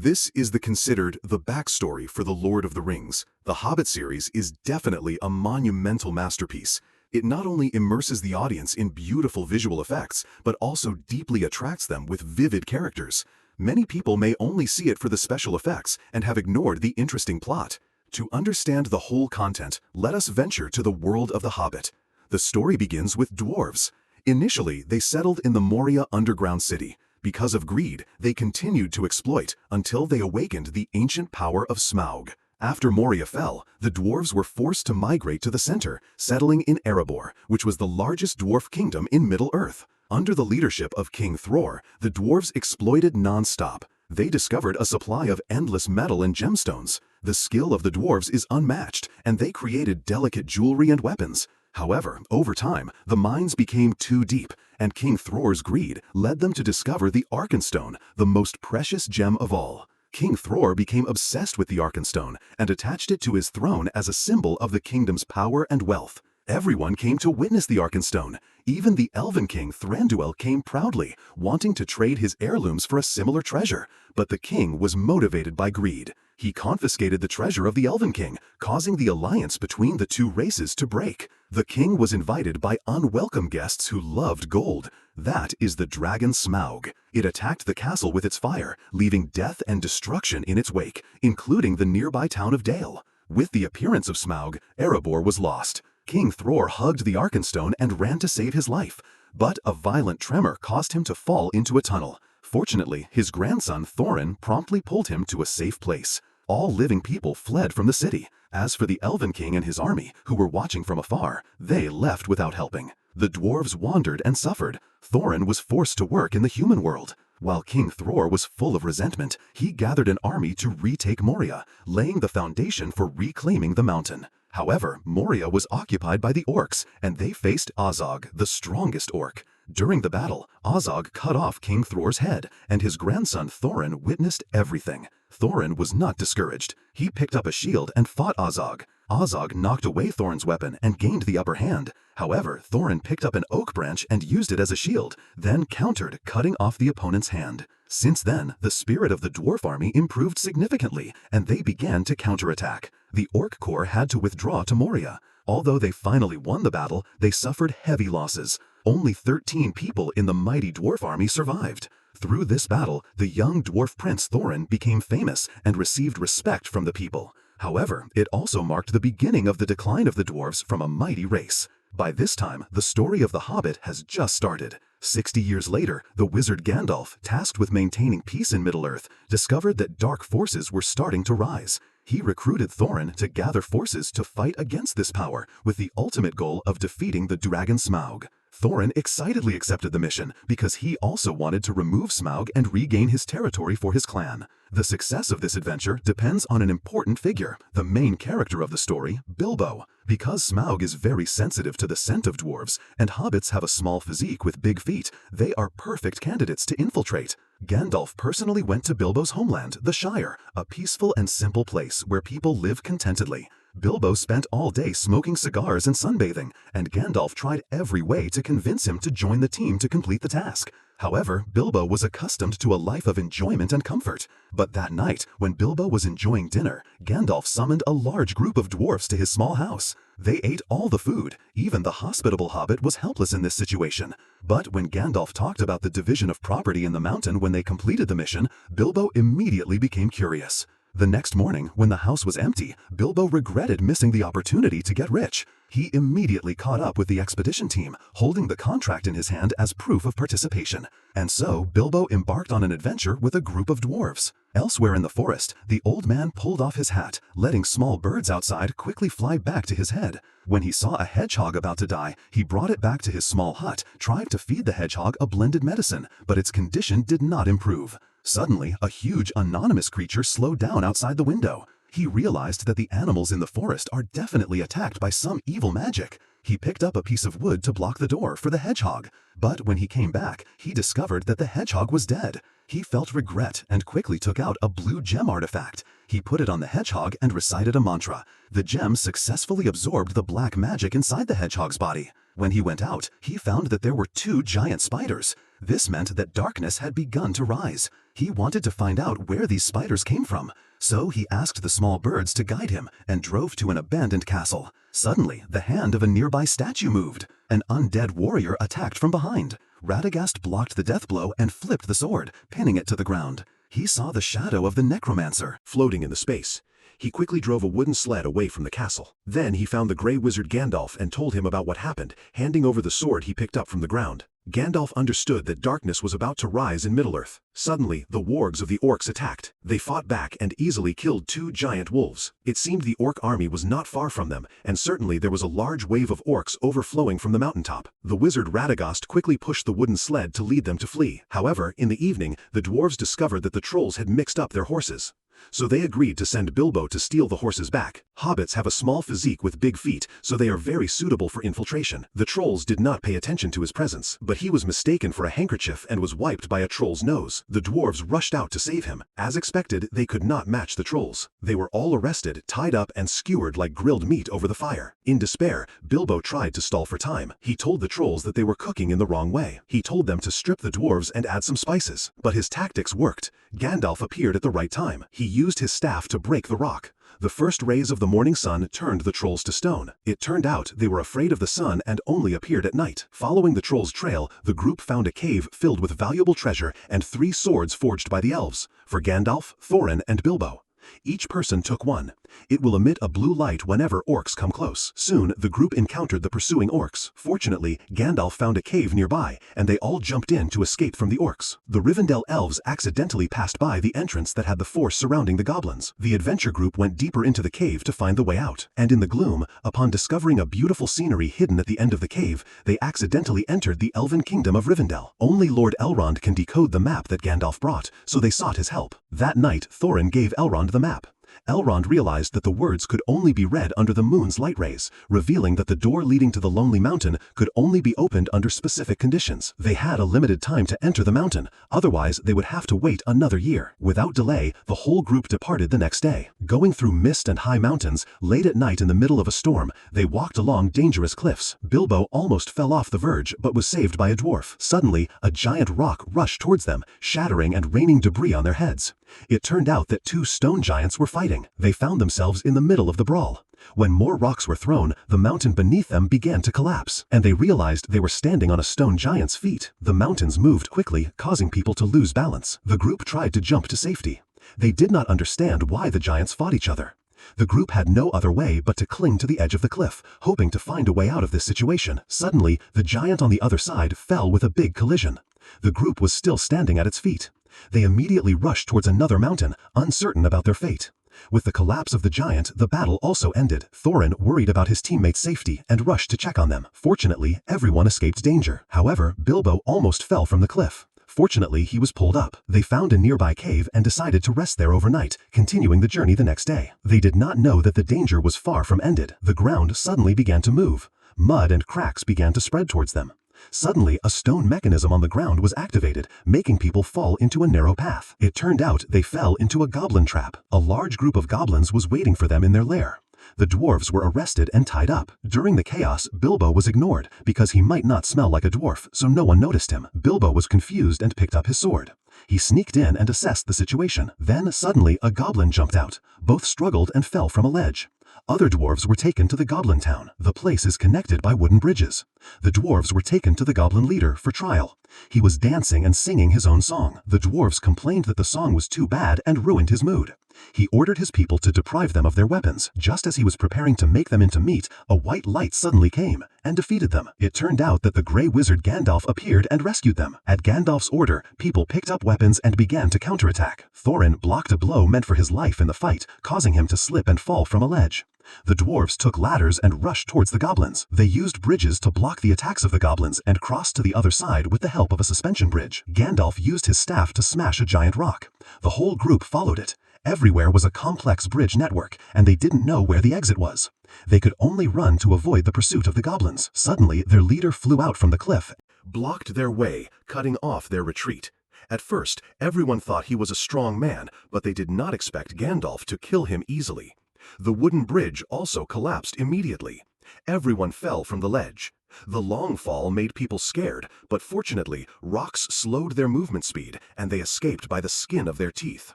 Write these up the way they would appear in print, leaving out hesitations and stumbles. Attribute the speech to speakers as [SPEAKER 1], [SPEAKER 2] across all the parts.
[SPEAKER 1] This is considered the backstory for The Lord of the Rings. The Hobbit series is definitely a monumental masterpiece. It not only immerses the audience in beautiful visual effects, but also deeply attracts them with vivid characters. Many people may only see it for the special effects and have ignored the interesting plot. To understand the whole content, let us venture to the world of The Hobbit. The story begins with dwarves. Initially, they settled in the Moria underground city. Because of greed, they continued to exploit until they awakened the ancient power of Smaug. After Moria fell, the dwarves were forced to migrate to the center, settling in Erebor, which was the largest dwarf kingdom in Middle-earth. Under the leadership of King Thror, the dwarves exploited non-stop. They discovered a supply of endless metal and gemstones. The skill of the dwarves is unmatched, and they created delicate jewelry and weapons. However, over time, the mines became too deep, and King Thror's greed led them to discover the Arkenstone, the most precious gem of all. King Thror became obsessed with the Arkenstone and attached it to his throne as a symbol of the kingdom's power and wealth. Everyone came to witness the Arkenstone. Even the Elven king Thranduil came proudly, wanting to trade his heirlooms for a similar treasure. But the king was motivated by greed. He confiscated the treasure of the Elven king, causing the alliance between the two races to break. The king was invited by unwelcome guests who loved gold. That is the dragon Smaug. It attacked the castle with its fire, leaving death and destruction in its wake, including the nearby town of Dale. With the appearance of Smaug, Erebor was lost. King Thror hugged the Arkenstone and ran to save his life, but a violent tremor caused him to fall into a tunnel. Fortunately, his grandson Thorin promptly pulled him to a safe place. All living people fled from the city. As for the Elven king and his army, who were watching from afar, they left without helping. The dwarves wandered and suffered. Thorin was forced to work in the human world. While King Thror was full of resentment, he gathered an army to retake Moria, laying the foundation for reclaiming the mountain. However, Moria was occupied by the orcs, and they faced Azog, the strongest orc. During the battle, Azog cut off King Thror's head, and his grandson Thorin witnessed everything. Thorin was not discouraged. He picked up a shield and fought Azog. Azog knocked away Thorin's weapon and gained the upper hand. However, Thorin picked up an oak branch and used it as a shield, then countered, cutting off the opponent's hand. Since then, the spirit of the dwarf army improved significantly, and they began to counterattack. The orc corps had to withdraw to Moria. Although they finally won the battle, they suffered heavy losses. Only 13 people in the mighty dwarf army survived. Through this battle, the young dwarf prince Thorin became famous and received respect from the people. However, it also marked the beginning of the decline of the dwarves from a mighty race. By this time, the story of The Hobbit has just started. 60 years later, the wizard Gandalf, tasked with maintaining peace in Middle-earth, discovered that dark forces were starting to rise. He recruited Thorin to gather forces to fight against this power, with the ultimate goal of defeating the dragon Smaug. Thorin excitedly accepted the mission because he also wanted to remove Smaug and regain his territory for his clan. The success of this adventure depends on an important figure, the main character of the story, Bilbo. Because Smaug is very sensitive to the scent of dwarves, and hobbits have a small physique with big feet, they are perfect candidates to infiltrate. Gandalf personally went to Bilbo's homeland, the Shire, a peaceful and simple place where people live contentedly. Bilbo spent all day smoking cigars and sunbathing, and Gandalf tried every way to convince him to join the team to complete the task. However, Bilbo was accustomed to a life of enjoyment and comfort. But that night, when Bilbo was enjoying dinner, Gandalf summoned a large group of dwarfs to his small house. They ate all the food. Even the hospitable hobbit was helpless in this situation. But when Gandalf talked about the division of property in the mountain when they completed the mission, Bilbo immediately became curious. The next morning, when the house was empty, Bilbo regretted missing the opportunity to get rich. He immediately caught up with the expedition team, holding the contract in his hand as proof of participation. And so, Bilbo embarked on an adventure with a group of dwarves. Elsewhere in the forest, the old man pulled off his hat, letting small birds outside quickly fly back to his head. When he saw a hedgehog about to die, he brought it back to his small hut, tried to feed the hedgehog a blended medicine, but its condition did not improve. Suddenly, a huge, anonymous creature slowed down outside the window. He realized that the animals in the forest are definitely attacked by some evil magic. He picked up a piece of wood to block the door for the hedgehog. But when he came back, he discovered that the hedgehog was dead. He felt regret and quickly took out a blue gem artifact. He put it on the hedgehog and recited a mantra. The gem successfully absorbed the black magic inside the hedgehog's body. When he went out, he found that there were 2 giant spiders. This meant that darkness had begun to rise. He wanted to find out where these spiders came from. So he asked the small birds to guide him and drove to an abandoned castle. Suddenly, the hand of a nearby statue moved. An undead warrior attacked from behind. Radagast blocked the death blow and flipped the sword, pinning it to the ground. He saw the shadow of the necromancer floating in the space. He quickly drove a wooden sled away from the castle. Then he found the Grey Wizard Gandalf and told him about what happened, handing over the sword he picked up from the ground. Gandalf understood that darkness was about to rise in Middle-earth. Suddenly, the wargs of the orcs attacked. They fought back and easily killed 2 giant wolves. It seemed the orc army was not far from them, and certainly there was a large wave of orcs overflowing from the mountaintop. The wizard Radagast quickly pushed the wooden sled to lead them to flee. However, in the evening, the dwarves discovered that the trolls had mixed up their horses. So they agreed to send Bilbo to steal the horses back. Hobbits have a small physique with big feet, so they are very suitable for infiltration. The trolls did not pay attention to his presence, but he was mistaken for a handkerchief and was wiped by a troll's nose. The dwarves rushed out to save him. As expected, they could not match the trolls. They were all arrested, tied up, and skewered like grilled meat over the fire. In despair, Bilbo tried to stall for time. He told the trolls that they were cooking in the wrong way. He told them to strip the dwarves and add some spices. But his tactics worked. Gandalf appeared at the right time. He used his staff to break the rock. The first rays of the morning sun turned the trolls to stone. It turned out they were afraid of the sun and only appeared at night. Following the trolls' trail, the group found a cave filled with valuable treasure and 3 swords forged by the elves, for Gandalf, Thorin, and Bilbo. Each person took one. It will emit a blue light whenever orcs come close. Soon, the group encountered the pursuing orcs. Fortunately, Gandalf found a cave nearby, and they all jumped in to escape from the orcs. The Rivendell elves accidentally passed by the entrance that had the force surrounding the goblins. The adventure group went deeper into the cave to find the way out. And in the gloom, upon discovering a beautiful scenery hidden at the end of the cave, they accidentally entered the elven kingdom of Rivendell. Only Lord Elrond can decode the map that Gandalf brought, so they sought his help. That night, Thorin gave Elrond the map. Elrond realized that the words could only be read under the moon's light rays, revealing that the door leading to the Lonely Mountain could only be opened under specific conditions. They had a limited time to enter the mountain, otherwise they would have to wait another year. Without delay, the whole group departed the next day. Going through mist and high mountains, late at night in the middle of a storm, they walked along dangerous cliffs. Bilbo almost fell off the verge but was saved by a dwarf. Suddenly, a giant rock rushed towards them, shattering and raining debris on their heads. It turned out that 2 stone giants were fighting. They found themselves in the middle of the brawl. When more rocks were thrown, the mountain beneath them began to collapse, and they realized they were standing on a stone giant's feet. The mountains moved quickly, causing people to lose balance. The group tried to jump to safety. They did not understand why the giants fought each other. The group had no other way but to cling to the edge of the cliff, hoping to find a way out of this situation. Suddenly, the giant on the other side fell with a big collision. The group was still standing at its feet. They immediately rushed towards another mountain, uncertain about their fate. With the collapse of the giant, the battle also ended. Thorin worried about his teammates' safety and rushed to check on them. Fortunately, everyone escaped danger. However, Bilbo almost fell from the cliff. Fortunately, he was pulled up. They found a nearby cave and decided to rest there overnight, continuing the journey the next day. They did not know that the danger was far from ended. The ground suddenly began to move. Mud and cracks began to spread towards them. Suddenly, a stone mechanism on the ground was activated, making people fall into a narrow path. It turned out they fell into a goblin trap. A large group of goblins was waiting for them in their lair. The dwarves were arrested and tied up. During the chaos, Bilbo was ignored, because he might not smell like a dwarf, so no one noticed him. Bilbo was confused and picked up his sword. He sneaked in and assessed the situation. Then, suddenly, a goblin jumped out. Both struggled and fell from a ledge. Other dwarves were taken to the goblin town. The place is connected by wooden bridges. The dwarves were taken to the goblin leader for trial. He was dancing and singing his own song. The dwarves complained that the song was too bad and ruined his mood. He ordered his people to deprive them of their weapons. Just as he was preparing to make them into meat, a white light suddenly came and defeated them. It turned out that the Grey Wizard Gandalf appeared and rescued them. At Gandalf's order, people picked up weapons and began to counterattack. Thorin blocked a blow meant for his life in the fight, causing him to slip and fall from a ledge. The dwarves took ladders and rushed towards the goblins. They used bridges to block the attacks of the goblins and crossed to the other side with the help of a suspension bridge. Gandalf used his staff to smash a giant rock. The whole group followed it. Everywhere was a complex bridge network, and they didn't know where the exit was. They could only run to avoid the pursuit of the goblins. Suddenly, their leader flew out from the cliff,
[SPEAKER 2] blocked their way, cutting off their retreat. At first, everyone thought he was a strong man, but they did not expect Gandalf to kill him easily. The wooden bridge also collapsed immediately. Everyone fell from the ledge. The long fall made people scared, but fortunately, rocks slowed their movement speed, and they escaped by the skin of their teeth.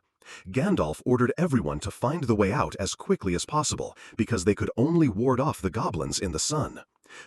[SPEAKER 2] Gandalf ordered everyone to find the way out as quickly as possible, because they could only ward off the goblins in the sun.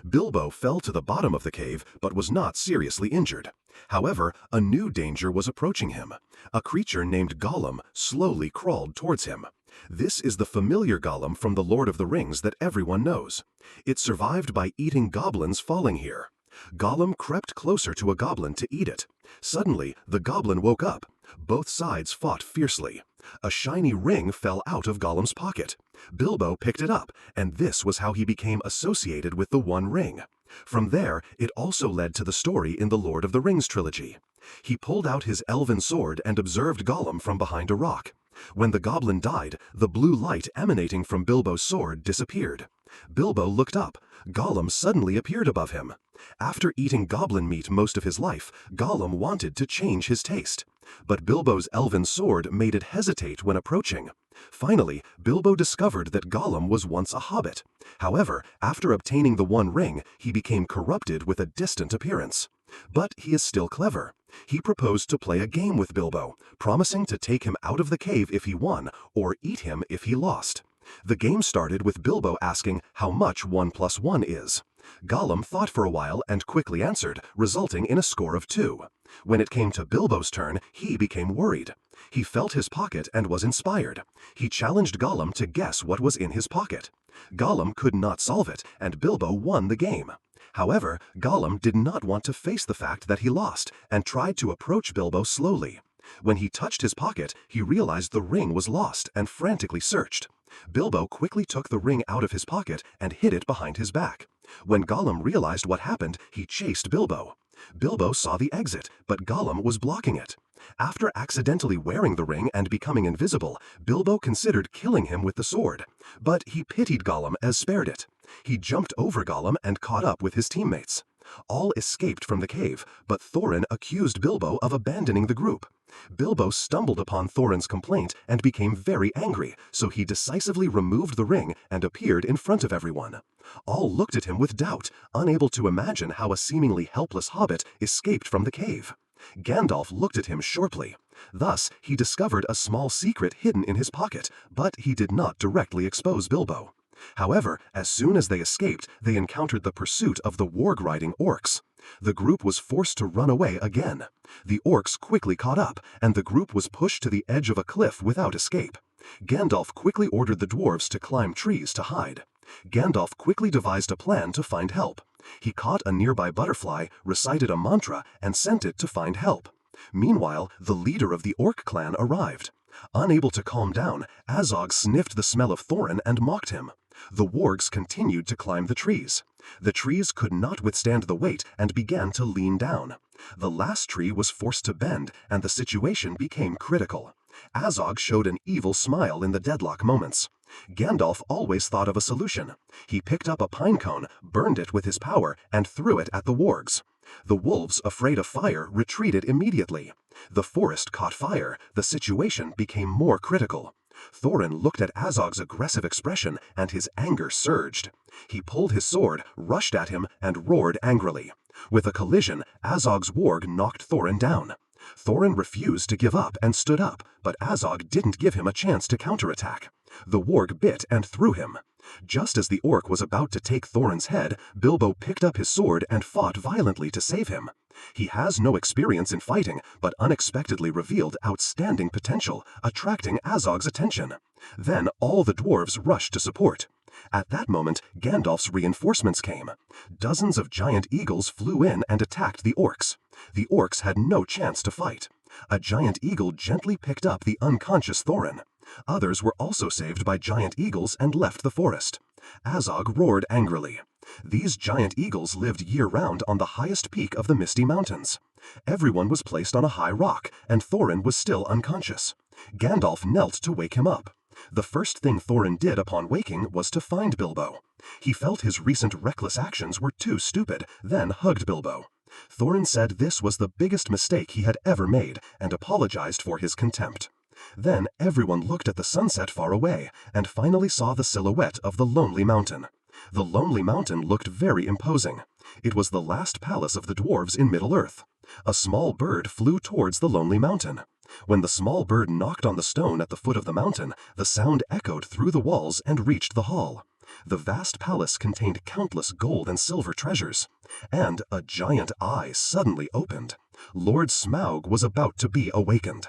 [SPEAKER 2] Bilbo fell to the bottom of the cave, but was not seriously injured. However, a new danger was approaching him. A creature named Gollum slowly crawled towards him. This is the familiar Gollum from The Lord of the Rings that everyone knows. It survived by eating goblins falling here. Gollum crept closer to a goblin to eat it. Suddenly, the goblin woke up. Both sides fought fiercely. A shiny ring fell out of Gollum's pocket. Bilbo picked it up, and this was how he became associated with the One Ring. From there, it also led to the story in the Lord of the Rings trilogy. He pulled out his elven sword and observed Gollum from behind a rock. When the goblin died, the blue light emanating from Bilbo's sword disappeared. Bilbo looked up. Gollum suddenly appeared above him. After eating goblin meat most of his life, Gollum wanted to change his taste. But Bilbo's elven sword made it hesitate when approaching. Finally, Bilbo discovered that Gollum was once a hobbit. However, after obtaining the One Ring, he became corrupted with a distant appearance. But he is still clever. He proposed to play a game with Bilbo, promising to take him out of the cave if he won, or eat him if he lost. The game started with Bilbo asking how much 1 + 1 is. Gollum thought for a while and quickly answered, resulting in a score of 2. When it came to Bilbo's turn, he became worried. He felt his pocket and was inspired. He challenged Gollum to guess what was in his pocket. Gollum could not solve it, and Bilbo won the game. However, Gollum did not want to face the fact that he lost, and tried to approach Bilbo slowly. When he touched his pocket, he realized the ring was lost and frantically searched. Bilbo quickly took the ring out of his pocket and hid it behind his back. When Gollum realized what happened, he chased Bilbo. Bilbo saw the exit, but Gollum was blocking it. After accidentally wearing the ring and becoming invisible, Bilbo considered killing him with the sword. But he pitied Gollum as spared it. He jumped over Gollum and caught up with his teammates. All escaped from the cave, but Thorin accused Bilbo of abandoning the group. Bilbo stumbled upon Thorin's complaint and became very angry, so he decisively removed the ring and appeared in front of everyone. All looked at him with doubt, unable to imagine how a seemingly helpless hobbit escaped from the cave. Gandalf looked at him sharply. Thus, he discovered a small secret hidden in his pocket, but he did not directly expose Bilbo. However, as soon as they escaped, they encountered the pursuit of the warg-riding orcs. The group was forced to run away again. The orcs quickly caught up, and the group was pushed to the edge of a cliff without escape. Gandalf quickly ordered the dwarves to climb trees to hide. Gandalf quickly devised a plan to find help. He caught a nearby butterfly, recited a mantra, and sent it to find help. Meanwhile, the leader of the orc clan arrived. Unable to calm down, Azog sniffed the smell of Thorin and mocked him. The wargs continued to climb the trees. The trees could not withstand the weight and began to lean down. The last tree was forced to bend, and the situation became critical. Azog showed an evil smile in the deadlock moments. Gandalf always thought of a solution. He picked up a pine cone, burned it with his power, and threw it at the wargs. The wolves, afraid of fire, retreated immediately. The forest caught fire. The situation became more critical. Thorin looked at Azog's aggressive expression, and his anger surged. He pulled his sword, rushed at him, and roared angrily. With a collision, Azog's warg knocked Thorin down. Thorin refused to give up and stood up, but Azog didn't give him a chance to counterattack. The warg bit and threw him. Just as the orc was about to take Thorin's head, Bilbo picked up his sword and fought violently to save him. He has no experience in fighting, but unexpectedly revealed outstanding potential, attracting Azog's attention. Then all the dwarves rushed to support. At that moment, Gandalf's reinforcements came. Dozens of giant eagles flew in and attacked the orcs. The orcs had no chance to fight. A giant eagle gently picked up the unconscious Thorin. Others were also saved by giant eagles and left the forest. Azog roared angrily. These giant eagles lived year-round on the highest peak of the Misty Mountains. Everyone was placed on a high rock, and Thorin was still unconscious. Gandalf knelt to wake him up. The first thing Thorin did upon waking was to find Bilbo. He felt his recent reckless actions were too stupid, then hugged Bilbo. Thorin said this was the biggest mistake he had ever made, and apologized for his contempt. Then everyone looked at the sunset far away, and finally saw the silhouette of the lonely mountain. The Lonely Mountain looked very imposing. It was the last palace of the dwarves in Middle-earth. A small bird flew towards the Lonely Mountain. When the small bird knocked on the stone at the foot of the mountain, the sound echoed through the walls and reached the hall. The vast palace contained countless gold and silver treasures. And a giant eye suddenly opened. Lord Smaug was about to be awakened.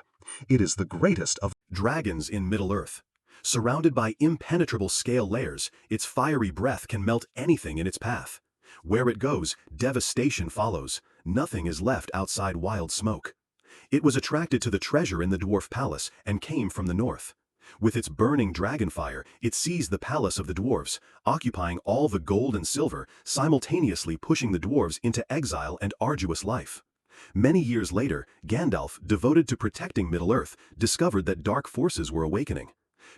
[SPEAKER 2] It is the greatest of
[SPEAKER 1] Dragons in Middle-earth. Surrounded by impenetrable scale layers, its fiery breath can melt anything in its path. Where it goes, devastation follows. Nothing is left outside wild smoke. It was attracted to the treasure in the dwarf palace and came from the north. With its burning dragon fire, it seized the palace of the dwarves, occupying all the gold and silver, simultaneously pushing the dwarves into exile and arduous life. Many years later, Gandalf, devoted to protecting Middle-earth, discovered that dark forces were awakening.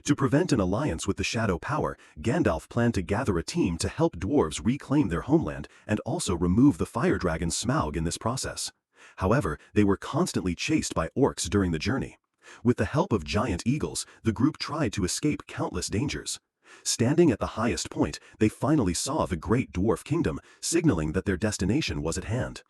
[SPEAKER 1] To prevent an alliance with the Shadow Power, Gandalf planned to gather a team to help dwarves reclaim their homeland and also remove the fire dragon Smaug in this process. However, they were constantly chased by orcs during the journey. With the help of giant eagles, the group tried to escape countless dangers. Standing at the highest point, they finally saw the great dwarf kingdom, signaling that their destination was at hand.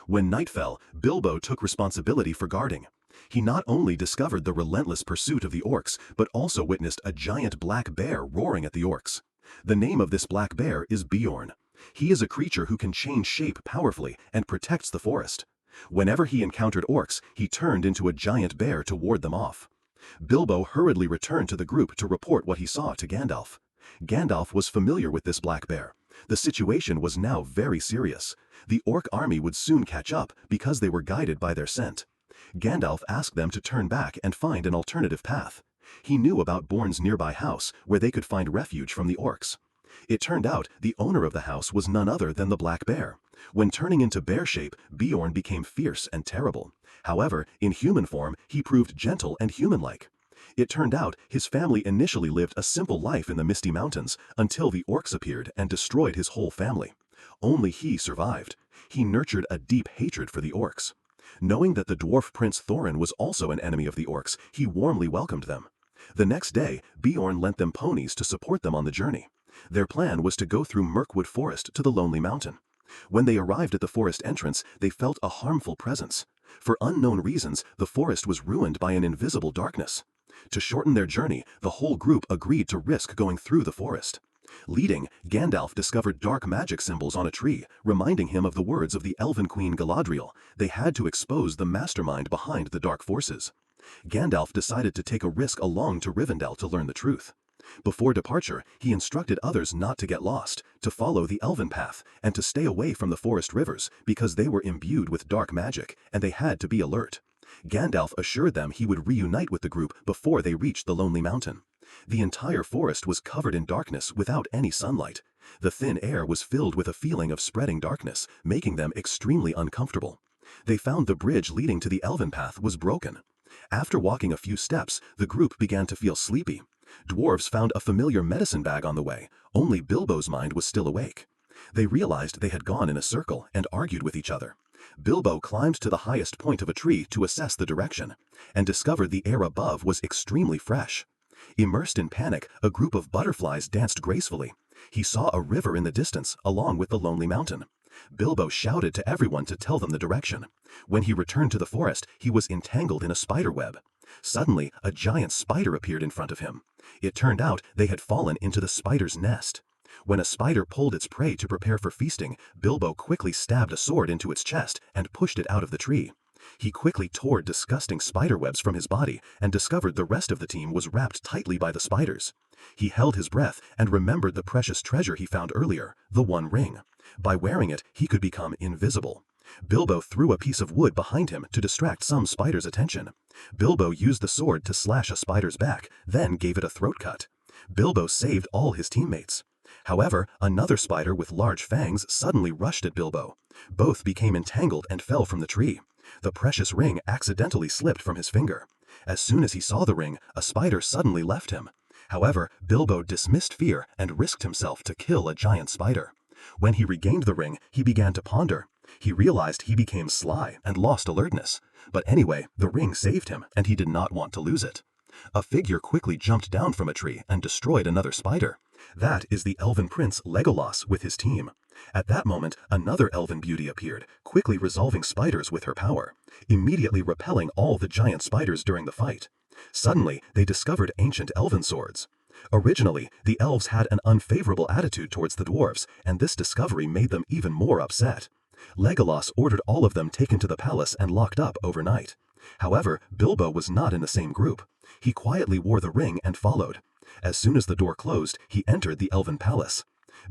[SPEAKER 1] When night fell, Bilbo took responsibility for guarding. He not only discovered the relentless pursuit of the orcs, but also witnessed a giant black bear roaring at the orcs. The name of this black bear is Beorn. He is a creature who can change shape powerfully and protects the forest. Whenever he encountered orcs, he turned into a giant bear to ward them off. Bilbo hurriedly returned to the group to report what he saw to Gandalf. Gandalf was familiar with this black bear. The situation was now very serious. The orc army would soon catch up because they were guided by their scent. Gandalf asked them to turn back and find an alternative path. He knew about Beorn's nearby house where they could find refuge from the orcs. It turned out the owner of the house was none other than the black bear. When turning into bear shape, Beorn became fierce and terrible. However, in human form, he proved gentle and human-like. It turned out his family initially lived a simple life in the Misty Mountains until the orcs appeared and destroyed his whole family. Only he survived. He nurtured a deep hatred for the orcs. Knowing that the dwarf prince Thorin was also an enemy of the orcs, he warmly welcomed them. The next day, Beorn lent them ponies to support them on the journey. Their plan was to go through Mirkwood Forest to the Lonely Mountain. When they arrived at the forest entrance, they felt a harmful presence. For unknown reasons, the forest was ruined by an invisible darkness. To shorten their journey, the whole group agreed to risk going through the forest. Leading, Gandalf discovered dark magic symbols on a tree, reminding him of the words of the elven queen Galadriel. They had to expose the mastermind behind the dark forces. Gandalf decided to take a risk along to Rivendell to learn the truth. Before departure, he instructed others not to get lost, to follow the elven path, and to stay away from the forest rivers because they were imbued with dark magic, and they had to be alert. Gandalf assured them he would reunite with the group before they reached the Lonely Mountain. The entire forest was covered in darkness without any sunlight. The thin air was filled with a feeling of spreading darkness, making them extremely uncomfortable. They found the bridge leading to the elven path was broken. After walking a few steps, the group began to feel sleepy. Dwarves found a familiar medicine bag on the way. Only Bilbo's mind was still awake. They realized they had gone in a circle and argued with each other. Bilbo climbed to the highest point of a tree to assess the direction, and discovered the air above was extremely fresh. Immersed in panic, a group of butterflies danced gracefully. He saw a river in the distance, along with the Lonely Mountain. Bilbo shouted to everyone to tell them the direction. When he returned to the forest, he was entangled in a spider web. Suddenly, a giant spider appeared in front of him. It turned out they had fallen into the spider's nest. When a spider pulled its prey to prepare for feasting, Bilbo quickly stabbed a sword into its chest and pushed it out of the tree. He quickly tore disgusting spiderwebs from his body and discovered the rest of the team was wrapped tightly by the spiders. He held his breath and remembered the precious treasure he found earlier, the One Ring. By wearing it, he could become invisible. Bilbo threw a piece of wood behind him to distract some spiders' attention. Bilbo used the sword to slash a spider's back, then gave it a throat cut. Bilbo saved all his teammates. However, another spider with large fangs suddenly rushed at Bilbo. Both became entangled and fell from the tree. The precious ring accidentally slipped from his finger. As soon as he saw the ring, a spider suddenly left him. However, Bilbo dismissed fear and risked himself to kill a giant spider. When he regained the ring, he began to ponder. He realized he became sly and lost alertness. But anyway, the ring saved him, and he did not want to lose it. A figure quickly jumped down from a tree and destroyed another spider.
[SPEAKER 2] That is the elven prince Legolas with his team. At that moment, another elven beauty appeared, quickly resolving spiders with her power, immediately repelling all the giant spiders during the fight. Suddenly, they discovered ancient elven swords. Originally, the elves had an unfavorable attitude towards the dwarves, and this discovery made them even more upset. Legolas ordered all of them taken to the palace and locked up overnight. However, Bilbo was not in the same group. He quietly wore the ring and followed. As soon as the door closed, he entered the elven palace.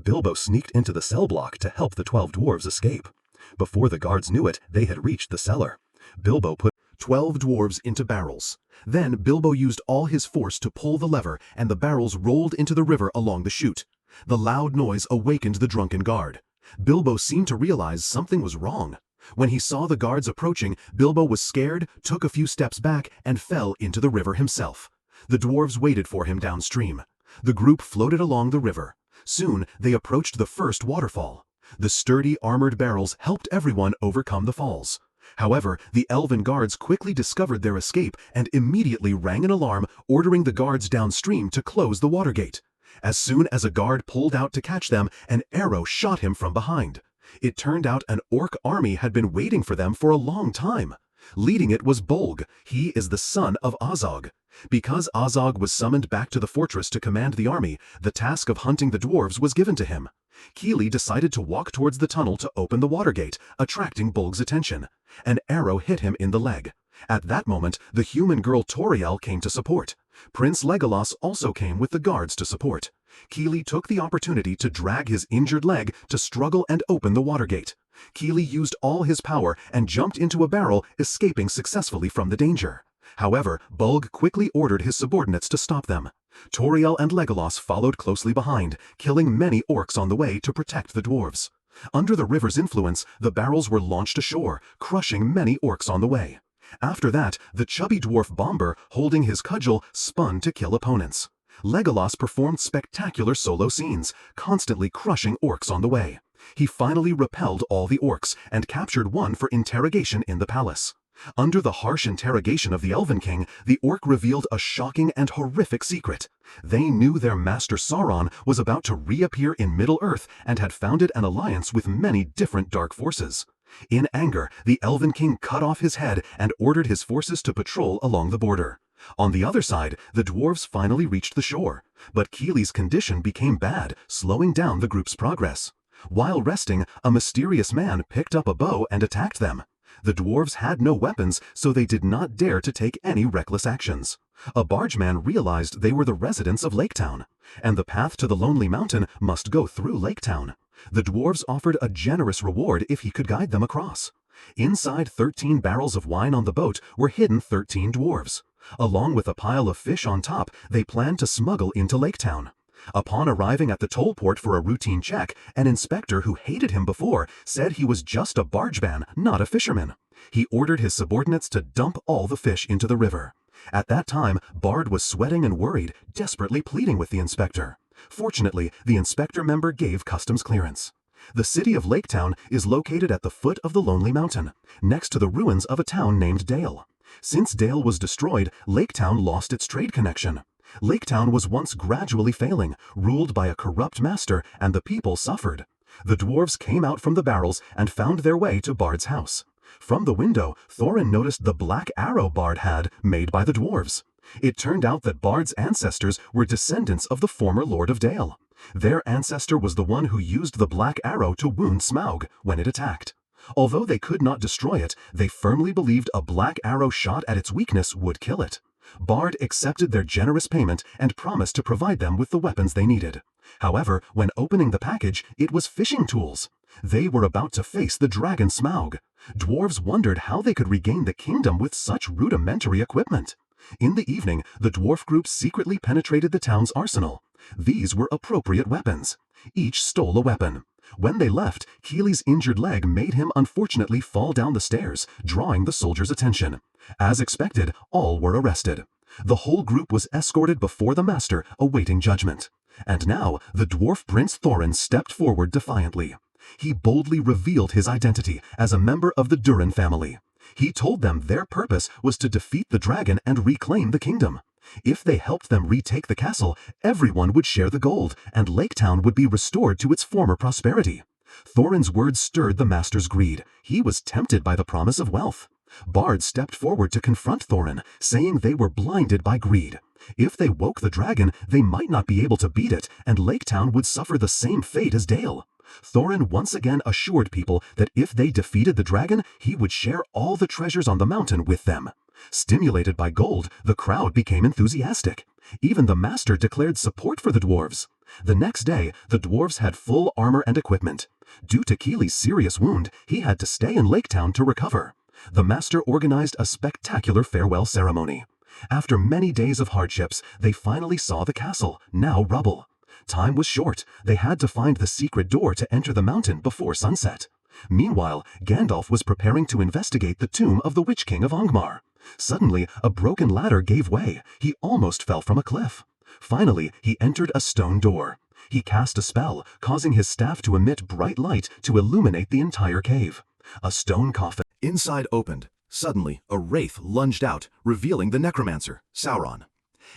[SPEAKER 2] Bilbo sneaked into the cell block to help the 12 dwarves escape. Before the guards knew it, they had reached the cellar. Bilbo put
[SPEAKER 1] 12 dwarves into barrels. Then Bilbo used all his force to pull the lever, and the barrels rolled into the river along the chute. The loud noise awakened the drunken guard. Bilbo seemed to realize something was wrong. When he saw the guards approaching, Bilbo was scared, took a few steps back, and fell into the river himself. The dwarves waited for him downstream. The group floated along the river. Soon, they approached the first waterfall. The sturdy, armored barrels helped everyone overcome the falls. However, the elven guards quickly discovered their escape and immediately rang an alarm, ordering the guards downstream to close the water gate. As soon as a guard pulled out to catch them, an arrow shot him from behind. It turned out an orc army had been waiting for them for a long time. Leading it was Bolg. He is the son of Azog. Because Azog was summoned back to the fortress to command the army, the task of hunting the dwarves was given to him. Keely decided to walk towards the tunnel to open the water gate, attracting Bolg's attention. An arrow hit him in the leg. At that moment, the human girl Toriel came to support. Prince Legolas also came with the guards to support. Keely took the opportunity to drag his injured leg to struggle and open the water gate. Keely used all his power and jumped into a barrel, escaping successfully from the danger. However, Bolg quickly ordered his subordinates to stop them. Toriel and Legolas followed closely behind, killing many orcs on the way to protect the dwarves. Under the river's influence, the barrels were launched ashore, crushing many orcs on the way. After that, the chubby dwarf Bomber, holding his cudgel, spun to kill opponents. Legolas performed spectacular solo scenes, constantly crushing orcs on the way. He finally repelled all the orcs and captured one for interrogation in the palace. Under the harsh interrogation of the Elven King, the orc revealed a shocking and horrific secret. They knew their master Sauron was about to reappear in Middle-earth and had founded an alliance with many different dark forces. In anger, the Elven King cut off his head and ordered his forces to patrol along the border. On the other side, the dwarves finally reached the shore, but Keely's condition became bad, slowing down the group's progress. While resting, a mysterious man picked up a bow and attacked them. The dwarves had no weapons, so they did not dare to take any reckless actions. A bargeman realized they were the residents of Laketown, and the path to the Lonely Mountain must go through Laketown. The dwarves offered a generous reward if he could guide them across. Inside 13 barrels of wine on the boat were hidden 13 dwarves. Along with a pile of fish on top, they planned to smuggle into Laketown. Upon arriving at the toll port for a routine check, an inspector who hated him before said he was just a bargeman, not a fisherman. He ordered his subordinates to dump all the fish into the river. At that time, Bard was sweating and worried, desperately pleading with the inspector. Fortunately, the inspector member gave customs clearance. The city of Laketown is located at the foot of the Lonely Mountain, next to the ruins of a town named Dale. Since Dale was destroyed, Laketown lost its trade connection. Laketown was once gradually failing, ruled by a corrupt master, and the people suffered. The dwarves came out from the barrels and found their way to Bard's house. From the window, Thorin noticed the black arrow Bard had, made by the dwarves. It turned out that Bard's ancestors were descendants of the former Lord of Dale. Their ancestor was the one who used the black arrow to wound Smaug when it attacked. Although they could not destroy it, they firmly believed a black arrow shot at its weakness would kill it. Bard accepted their generous payment and promised to provide them with the weapons they needed. However, when opening the package, it was fishing tools. They were about to face the dragon Smaug. Dwarves wondered how they could regain the kingdom with such rudimentary equipment. In the evening, the dwarf group secretly penetrated the town's arsenal. These were appropriate weapons. Each stole a weapon. When they left, Keely's injured leg made him unfortunately fall down the stairs, drawing the soldiers' attention. As expected, all were arrested. The whole group was escorted before the master, awaiting judgment. And now, the dwarf prince Thorin stepped forward defiantly. He boldly revealed his identity as a member of the Durin family. He told them their purpose was to defeat the dragon and reclaim the kingdom.
[SPEAKER 2] If they helped them retake the castle, everyone would share the gold, and Lake Town would be restored to its former prosperity. Thorin's words stirred the master's greed. He was tempted by the promise of wealth. Bards stepped forward to confront Thorin, saying they were blinded by greed. If they woke the dragon, they might not be able to beat it, and Lake Town would suffer the same fate as Dale. Thorin once again assured people that if they defeated the dragon, he would share all the treasures on the mountain with them. Stimulated by gold, the crowd became enthusiastic. Even the master declared support for the dwarves. The next day, the dwarves had full armor and equipment. Due to Keely's serious wound, he had to stay in Lake Town to recover. The master organized a spectacular farewell ceremony. After many days of hardships, they finally saw the castle, now rubble. Time was short. They had to find the secret door to enter the mountain before sunset. Meanwhile, Gandalf was preparing to investigate the tomb of the Witch King of Angmar. Suddenly, a broken ladder gave way. He almost fell from a cliff. Finally, he entered a stone door. He cast a spell, causing his staff to emit bright light to illuminate the entire cave. A stone coffin
[SPEAKER 1] Inside opened. Suddenly, a wraith lunged out, revealing the necromancer, Sauron.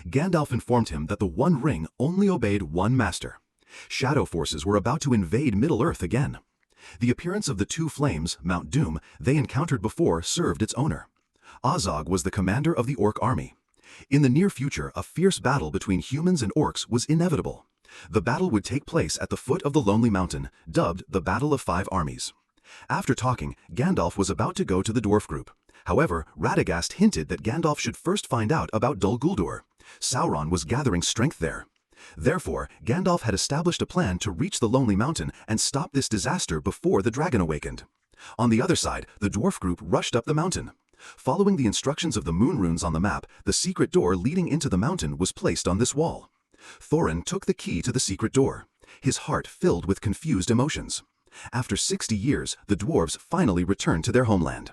[SPEAKER 1] Gandalf informed him that the One Ring only obeyed one master. Shadow forces were about to invade Middle-earth again. The appearance of the two flames, Mount Doom, they encountered before served its owner. Azog was the commander of the orc army. In the near future, a fierce battle between humans and orcs was inevitable. The battle would take place at the foot of the Lonely Mountain, dubbed the Battle of Five Armies. After talking, Gandalf was about to go to the dwarf group. However, Radagast hinted that Gandalf should first find out about Dol Guldur. Sauron was gathering strength there. Therefore, Gandalf had established a plan to reach the Lonely Mountain and stop this disaster before the dragon awakened. On the other side, the dwarf group rushed up the mountain. Following the instructions of the moon runes on the map, the secret door leading into the mountain was placed on this wall. Thorin took the key to the secret door, his heart filled with confused emotions. After 60 years, the dwarves finally returned to their homeland.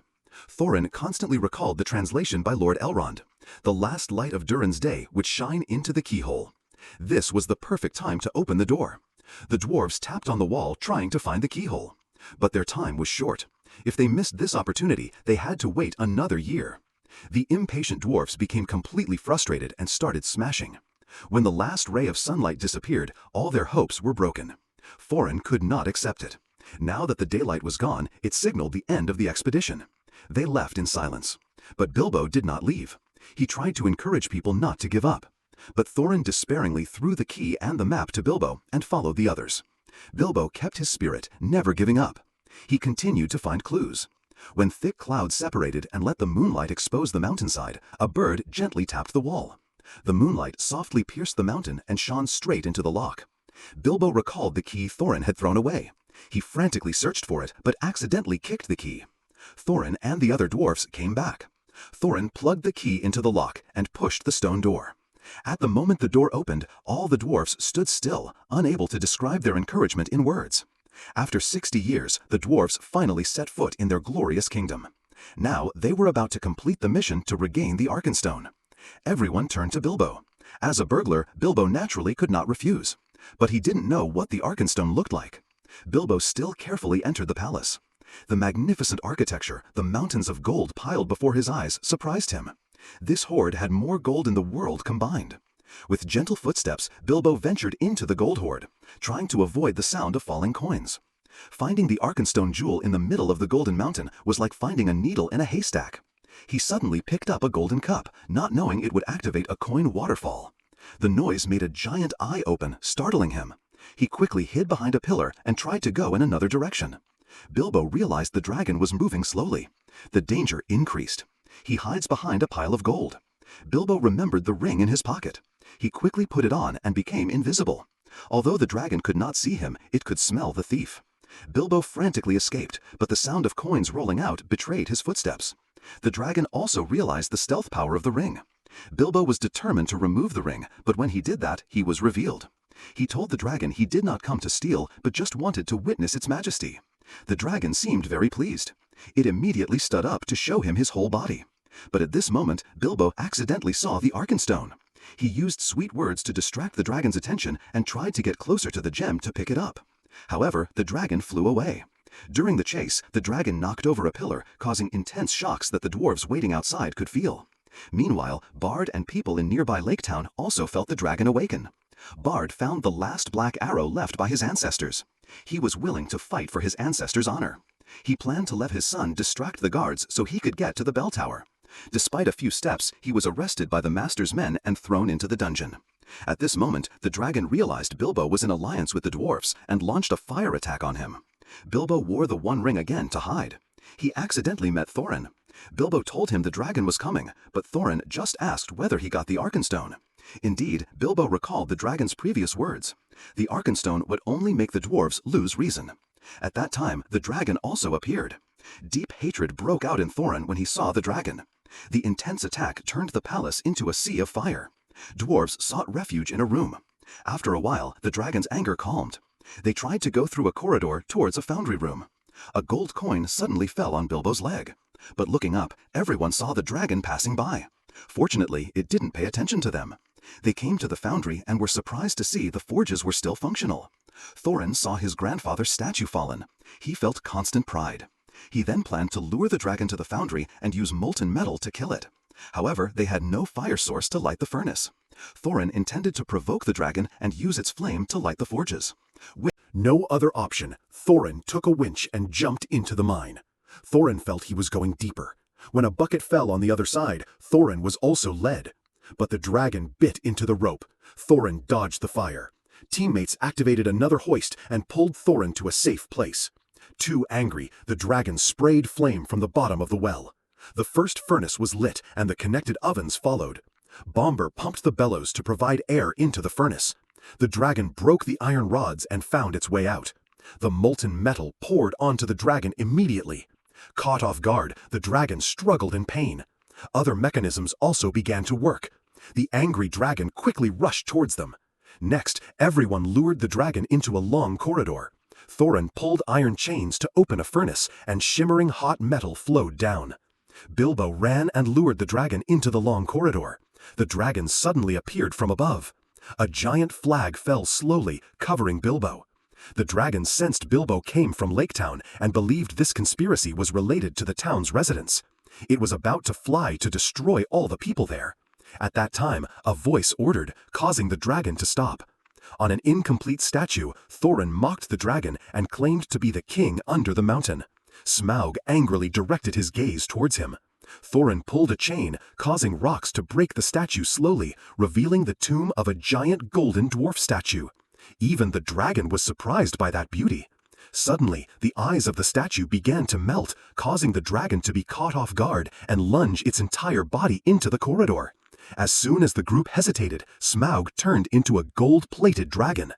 [SPEAKER 1] Thorin constantly recalled the translation by Lord Elrond. The last light of Durin's day would shine into the keyhole. This was the perfect time to open the door. The dwarves tapped on the wall trying to find the keyhole. But their time was short. If they missed this opportunity, they had to wait another year. The impatient dwarfs became completely frustrated and started smashing. When the last ray of sunlight disappeared, all their hopes were broken. Thorin could not accept it. Now that the daylight was gone, it signaled the end of the expedition. They left in silence. But Bilbo did not leave. He tried to encourage people not to give up. But Thorin despairingly threw the key and the map to Bilbo and followed the others. Bilbo kept his spirit, never giving up. He continued to find clues. When thick clouds separated and let the moonlight expose the mountainside, a bird gently tapped the wall. The moonlight softly pierced the mountain and shone straight into the lock. Bilbo recalled the key Thorin had thrown away. He frantically searched for it, but accidentally kicked the key. Thorin and the other dwarfs came back. Thorin plugged the key into the lock and pushed the stone door. At the moment the door opened, all the dwarfs stood still, unable to describe their encouragement in words. After 60 years, the dwarfs finally set foot in their glorious kingdom. Now they were about to complete the mission to regain the Arkenstone. Everyone turned to Bilbo. As a burglar, Bilbo naturally could not refuse. But he didn't know what the Arkenstone looked like. Bilbo still carefully entered the palace. The magnificent architecture, the mountains of gold piled before his eyes, surprised him. This hoard had more gold in the world combined. With gentle footsteps, Bilbo ventured into the gold hoard, trying to avoid the sound of falling coins. Finding the Arkenstone jewel in the middle of the Golden Mountain was like finding a needle in a haystack. He suddenly picked up a golden cup, not knowing it would activate a coin waterfall. The noise made a giant eye open, startling him. He quickly hid behind a pillar and tried to go in another direction. Bilbo realized the dragon was moving slowly. The danger increased. He hides behind a pile of gold. Bilbo remembered the ring in his pocket. He quickly put it on and became invisible. Although the dragon could not see him, it could smell the thief. Bilbo frantically escaped, but the sound of coins rolling out betrayed his footsteps. The dragon also realized the stealth power of the ring. Bilbo was determined to remove the ring, but when he did that, he was revealed. He told the dragon he did not come to steal, but just wanted to witness its majesty. The dragon seemed very pleased. It immediately stood up to show him his whole body. But at this moment, Bilbo accidentally saw the Arkenstone. He used sweet words to distract the dragon's attention and tried to get closer to the gem to pick it up. However, the dragon flew away. During the chase, the dragon knocked over a pillar, causing intense shocks that the dwarves waiting outside could feel. Meanwhile, Bard and people in nearby Lake Town also felt the dragon awaken. Bard found the last black arrow left by his ancestors. He was willing to fight for his ancestors' honor. He planned to let his son distract the guards so he could get to the bell tower. Despite a few steps, he was arrested by the master's men and thrown into the dungeon. At this moment, the dragon realized Bilbo was in alliance with the dwarfs and launched a fire attack on him. Bilbo wore the One Ring again to hide. He accidentally met Thorin. Bilbo told him the dragon was coming, but Thorin just asked whether he got the Arkenstone. Indeed, Bilbo recalled the dragon's previous words. The Arkenstone would only make the dwarves lose reason. At that time, the dragon also appeared. Deep hatred broke out in Thorin when he saw the dragon. The intense attack turned the palace into a sea of fire. Dwarves sought refuge in a room. After a while, the dragon's anger calmed. They tried to go through a corridor towards a foundry room. A gold coin suddenly fell on Bilbo's leg. But looking up, everyone saw the dragon passing by. Fortunately, it didn't pay attention to them. They came to the foundry and were surprised to see the forges were still functional. Thorin saw his grandfather's statue fallen. He felt constant pride. He then planned to lure the dragon to the foundry and use molten metal to kill it. However, they had no fire source to light the furnace. Thorin intended to provoke the dragon and use its flame to light the forges.
[SPEAKER 2] With no other option, Thorin took a winch and jumped into the mine. Thorin felt he was going deeper. When a bucket fell on the other side, Thorin was also led. But the dragon bit into the rope. Thorin dodged the fire. Teammates activated another hoist and pulled Thorin to a safe place. Too angry, the dragon sprayed flame from the bottom of the well. The first furnace was lit and the connected ovens followed. Bomber pumped the bellows to provide air into the furnace. The dragon broke the iron rods and found its way out. The molten metal poured onto the dragon immediately. Caught off guard, the dragon struggled in pain. Other mechanisms also began to work. The angry dragon quickly rushed towards them. Next, everyone lured the dragon into a long corridor. Thorin pulled iron chains to open a furnace, and shimmering hot metal flowed down. Bilbo ran and lured the dragon into the long corridor. The dragon suddenly appeared from above. A giant flag fell slowly, covering Bilbo. The dragon sensed Bilbo came from Lake Town and believed this conspiracy was related to the town's residents. It was about to fly to destroy all the people there. At that time, a voice ordered, causing the dragon to stop. On an incomplete statue, Thorin mocked the dragon and claimed to be the king under the mountain. Smaug angrily directed his gaze towards him. Thorin pulled a chain, causing rocks to break the statue slowly, revealing the tomb of a giant golden dwarf statue. Even the dragon was surprised by that beauty. Suddenly, the eyes of the statue began to melt, causing the dragon to be caught off guard and lunge its entire body into the corridor. As soon as the group hesitated, Smaug turned into a gold-plated dragon.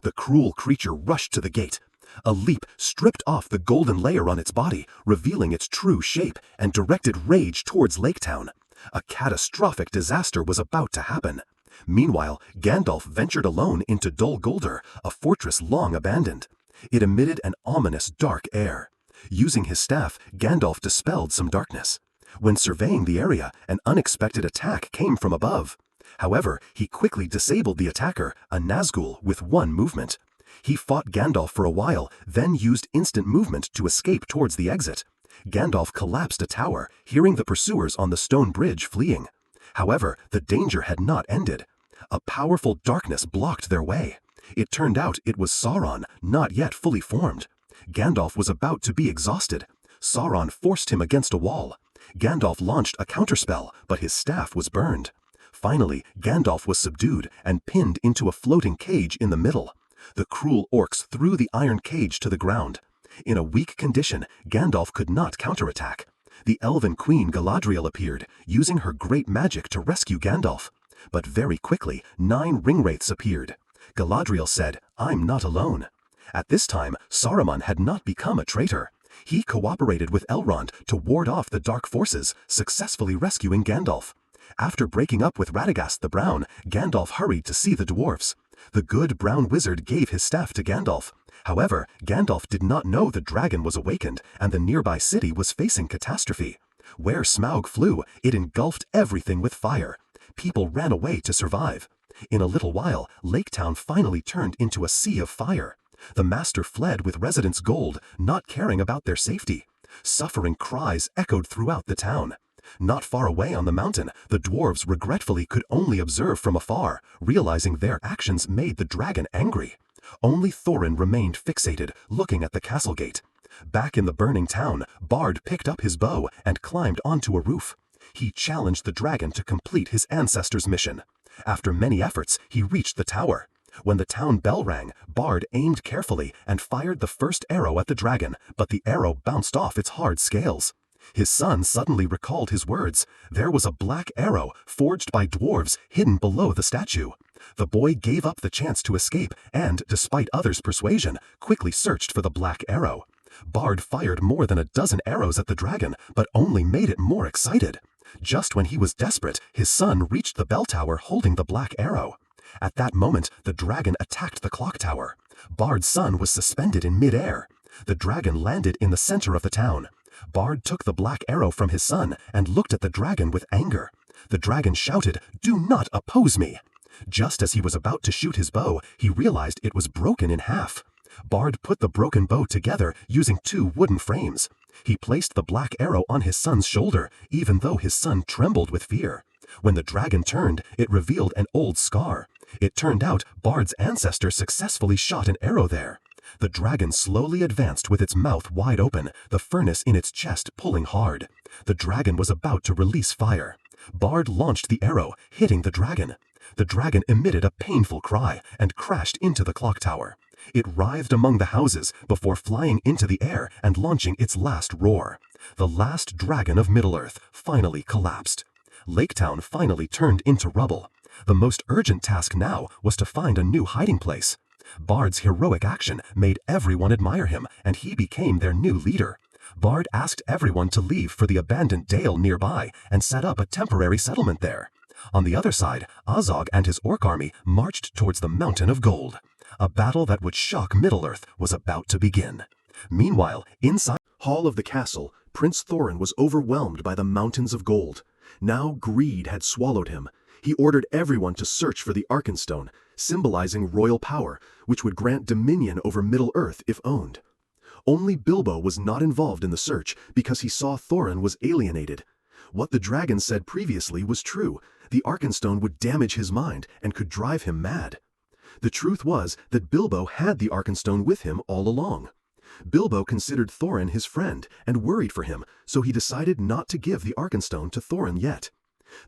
[SPEAKER 2] The cruel creature rushed to the gate. A leap stripped off the golden layer on its body, revealing its true shape, and directed rage towards Lake Town. A catastrophic disaster was about to happen. Meanwhile, Gandalf ventured alone into Dol Guldur, a fortress long abandoned. It emitted an ominous dark air. Using his staff, Gandalf dispelled some darkness. When surveying the area, an unexpected attack came from above. However, he quickly disabled the attacker, a Nazgul, with one movement. He fought Gandalf for a while, then used instant movement to escape towards the exit. Gandalf collapsed a tower, hearing the pursuers on the stone bridge fleeing. However, the danger had not ended. A powerful darkness blocked their way. It turned out it was Sauron, not yet fully formed. Gandalf was about to be exhausted. Sauron forced him against a wall. Gandalf launched a counterspell, but his staff was burned. Finally, Gandalf was subdued and pinned into a floating cage in the middle. The cruel orcs threw the iron cage to the ground. In a weak condition, Gandalf could not counterattack. The elven queen Galadriel appeared, using her great magic to rescue Gandalf. But very quickly, 9 ringwraiths appeared. Galadriel said, "I'm not alone." At this time, Saruman had not become a traitor. He cooperated with Elrond to ward off the dark forces, successfully rescuing Gandalf. After breaking up with Radagast the Brown, Gandalf hurried to see the dwarves. The good brown wizard gave his staff to Gandalf. However, Gandalf did not know the dragon was awakened and the nearby city was facing catastrophe. Where Smaug flew, it engulfed everything with fire. People ran away to survive. In a little while, Lake Town finally turned into a sea of fire. The master fled with residents' gold, not caring about their safety. Suffering cries echoed throughout the town. Not far away on the mountain, the dwarves regretfully could only observe from afar, realizing their actions made the dragon angry. Only Thorin remained fixated, looking at the castle gate. Back in the burning town, Bard picked up his bow and climbed onto a roof. He challenged the dragon to complete his ancestors' mission. After many efforts, he reached the tower. When the town bell rang, Bard aimed carefully and fired the first arrow at the dragon, but the arrow bounced off its hard scales. His son suddenly recalled his words. There was a black arrow, forged by dwarves, hidden below the statue. The boy gave up the chance to escape and, despite others' persuasion, quickly searched for the black arrow. Bard fired more than a dozen arrows at the dragon, but only made it more excited. Just when he was desperate, his son reached the bell tower holding the black arrow. At that moment, the dragon attacked the clock tower. Bard's son was suspended in mid-air. The dragon landed in the center of the town. Bard took the black arrow from his son and looked at the dragon with anger. The dragon shouted, "Do not oppose me!" Just as he was about to shoot his bow, he realized it was broken in half. Bard put the broken bow together using 2 wooden frames. He placed the black arrow on his son's shoulder, even though his son trembled with fear. When the dragon turned, it revealed an old scar. It turned out Bard's ancestor successfully shot an arrow there. The dragon slowly advanced with its mouth wide open, the furnace in its chest pulling hard. The dragon was about to release fire. Bard launched the arrow, hitting the dragon. The dragon emitted a painful cry and crashed into the clock tower. It writhed among the houses before flying into the air and launching its last roar. The last dragon of Middle-earth finally collapsed. Laketown finally turned into rubble. The most urgent task now was to find a new hiding place. Bard's heroic action made everyone admire him, and he became their new leader. Bard asked everyone to leave for the abandoned dale nearby and set up a temporary settlement there. On the other side, Azog and his orc army marched towards the Mountain of Gold. A battle that would shock Middle-earth was about to begin. Meanwhile, inside the hall of the castle, Prince Thorin was overwhelmed by the mountains of gold. Now greed had swallowed him. He ordered everyone to search for the Arkenstone, symbolizing royal power, which would grant dominion over Middle-earth if owned. Only Bilbo was not involved in the search because he saw Thorin was alienated. What the dragon said previously was true. The Arkenstone would damage his mind and could drive him mad. The truth was that Bilbo had the Arkenstone with him all along. Bilbo considered Thorin his friend and worried for him, so he decided not to give the Arkenstone to Thorin yet.